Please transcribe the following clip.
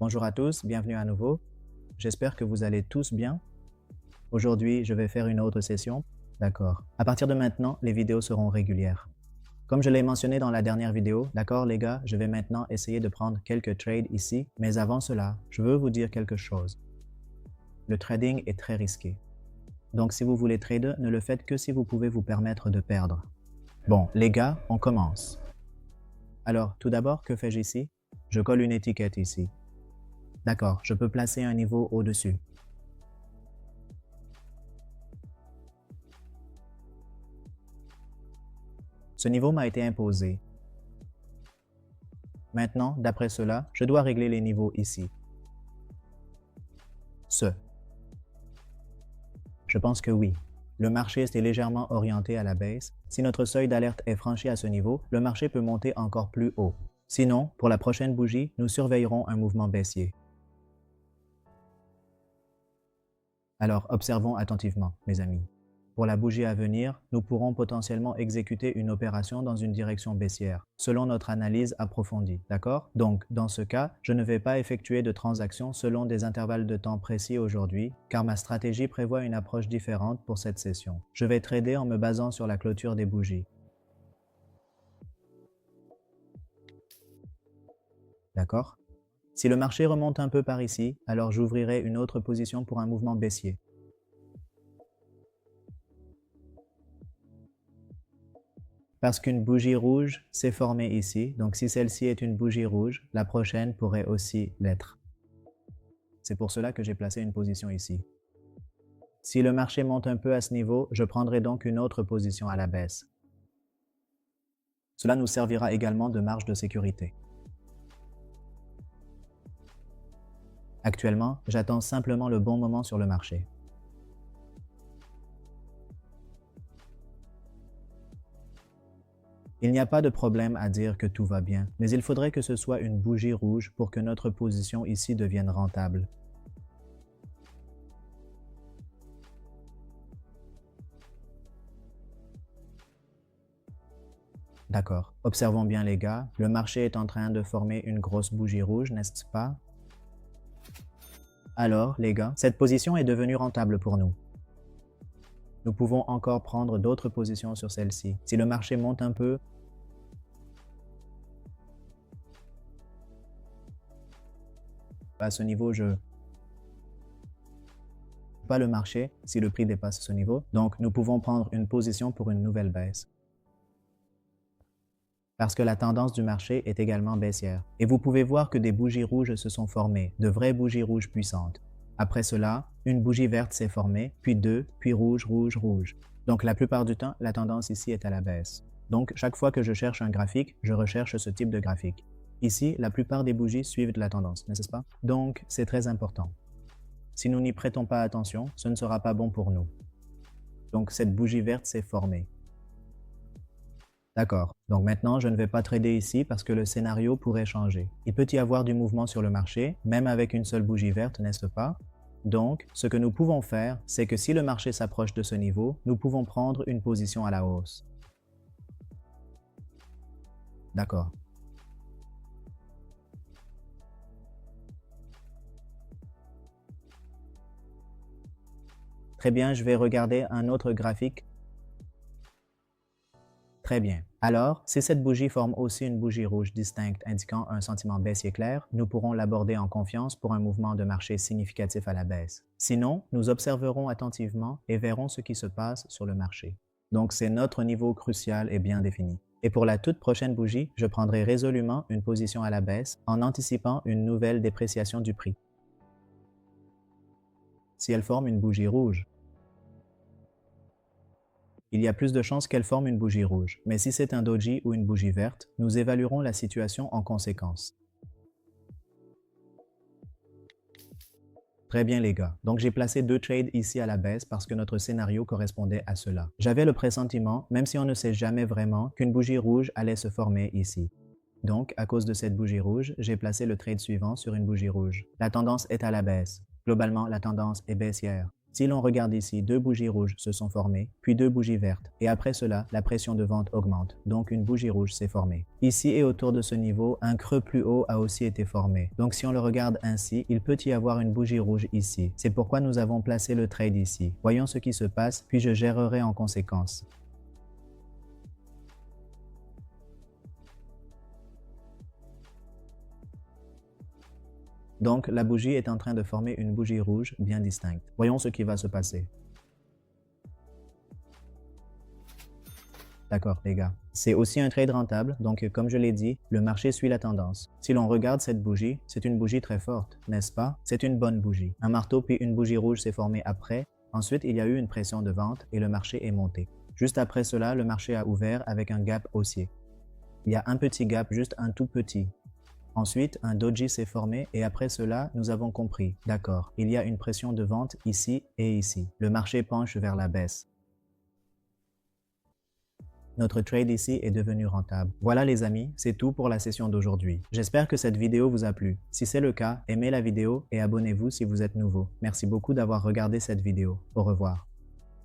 Bonjour à tous, bienvenue à nouveau. J'espère que vous allez tous bien. Aujourd'hui, je vais faire une autre session. D'accord. À partir de maintenant, les vidéos seront régulières. Comme je l'ai mentionné dans la dernière vidéo, d'accord les gars, je vais maintenant essayer de prendre quelques trades ici, mais avant cela, je veux vous dire quelque chose. Le trading est très risqué. Donc si vous voulez trader, ne le faites que si vous pouvez vous permettre de perdre. Bon, les gars, on commence. Alors, tout d'abord, que fais-je ici? Je colle une étiquette ici. D'accord, je peux placer un niveau au-dessus. Ce niveau m'a été imposé. Maintenant, d'après cela, je dois régler les niveaux ici. Je pense que oui. Le marché est légèrement orienté à la baisse. Si notre seuil d'alerte est franchi à ce niveau, le marché peut monter encore plus haut. Sinon, pour la prochaine bougie, nous surveillerons un mouvement baissier. Alors, observons attentivement, mes amis. Pour la bougie à venir, nous pourrons potentiellement exécuter une opération dans une direction baissière, selon notre analyse approfondie, d'accord? Donc, dans ce cas, je ne vais pas effectuer de transactions selon des intervalles de temps précis aujourd'hui, car ma stratégie prévoit une approche différente pour cette session. Je vais trader en me basant sur la clôture des bougies. D'accord? Si le marché remonte un peu par ici, alors j'ouvrirai une autre position pour un mouvement baissier. Parce qu'une bougie rouge s'est formée ici, donc si celle-ci est une bougie rouge, la prochaine pourrait aussi l'être. C'est pour cela que j'ai placé une position ici. Si le marché monte un peu à ce niveau, je prendrai donc une autre position à la baisse. Cela nous servira également de marge de sécurité. Actuellement, j'attends simplement le bon moment sur le marché. Il n'y a pas de problème à dire que tout va bien, mais il faudrait que ce soit une bougie rouge pour que notre position ici devienne rentable. D'accord. Observons bien les gars, le marché est en train de former une grosse bougie rouge, n'est-ce pas? Alors, les gars, cette position est devenue rentable pour nous. Nous pouvons encore prendre d'autres positions sur celle-ci. Si le marché monte un peu, à ce niveau, pas le marché si le prix dépasse ce niveau. Donc, nous pouvons prendre une position pour une nouvelle baisse. Parce que la tendance du marché est également baissière. Et vous pouvez voir que des bougies rouges se sont formées, de vraies bougies rouges puissantes. Après cela, une bougie verte s'est formée, puis deux, puis rouge, rouge, rouge. Donc la plupart du temps, la tendance ici est à la baisse. Donc chaque fois que je cherche un graphique, je recherche ce type de graphique. Ici, la plupart des bougies suivent la tendance, n'est-ce pas? Donc c'est très important. Si nous n'y prêtons pas attention, ce ne sera pas bon pour nous. Donc cette bougie verte s'est formée. D'accord. Donc maintenant, je ne vais pas trader ici parce que le scénario pourrait changer. Il peut y avoir du mouvement sur le marché, même avec une seule bougie verte, n'est-ce pas? Donc, ce que nous pouvons faire, c'est que si le marché s'approche de ce niveau, nous pouvons prendre une position à la hausse. D'accord. Très bien, je vais regarder un autre graphique. Très bien. Alors, si cette bougie forme aussi une bougie rouge distincte indiquant un sentiment baissier clair, nous pourrons l'aborder en confiance pour un mouvement de marché significatif à la baisse. Sinon, nous observerons attentivement et verrons ce qui se passe sur le marché. Donc, c'est notre niveau crucial et bien défini. Et pour la toute prochaine bougie, je prendrai résolument une position à la baisse en anticipant une nouvelle dépréciation du prix. Si elle forme une bougie rouge, il y a plus de chances qu'elle forme une bougie rouge, mais si c'est un doji ou une bougie verte, nous évaluerons la situation en conséquence. Très bien les gars, donc j'ai placé deux trades ici à la baisse parce que notre scénario correspondait à cela. J'avais le pressentiment, même si on ne sait jamais vraiment, qu'une bougie rouge allait se former ici. Donc, à cause de cette bougie rouge, j'ai placé le trade suivant sur une bougie rouge. La tendance est à la baisse. Globalement, la tendance est baissière. Si l'on regarde ici, 2 bougies rouges se sont formées, puis 2 bougies vertes, et après cela, la pression de vente augmente, donc une bougie rouge s'est formée. Ici et autour de ce niveau, un creux plus haut a aussi été formé. Donc si on le regarde ainsi, il peut y avoir une bougie rouge ici. C'est pourquoi nous avons placé le trade ici. Voyons ce qui se passe, puis je gérerai en conséquence. Donc, la bougie est en train de former une bougie rouge bien distincte. Voyons ce qui va se passer. D'accord, les gars. C'est aussi un trade rentable, donc comme je l'ai dit, le marché suit la tendance. Si l'on regarde cette bougie, c'est une bougie très forte, n'est-ce pas? C'est une bonne bougie. Un marteau puis une bougie rouge s'est formé après. Ensuite, il y a eu une pression de vente et le marché est monté. Juste après cela, le marché a ouvert avec un gap haussier. Il y a un petit gap, juste un tout petit. Ensuite, un doji s'est formé et après cela, nous avons compris. D'accord, il y a une pression de vente ici et ici. Le marché penche vers la baisse. Notre trade ici est devenu rentable. Voilà les amis, c'est tout pour la session d'aujourd'hui. J'espère que cette vidéo vous a plu. Si c'est le cas, aimez la vidéo et abonnez-vous si vous êtes nouveau. Merci beaucoup d'avoir regardé cette vidéo. Au revoir.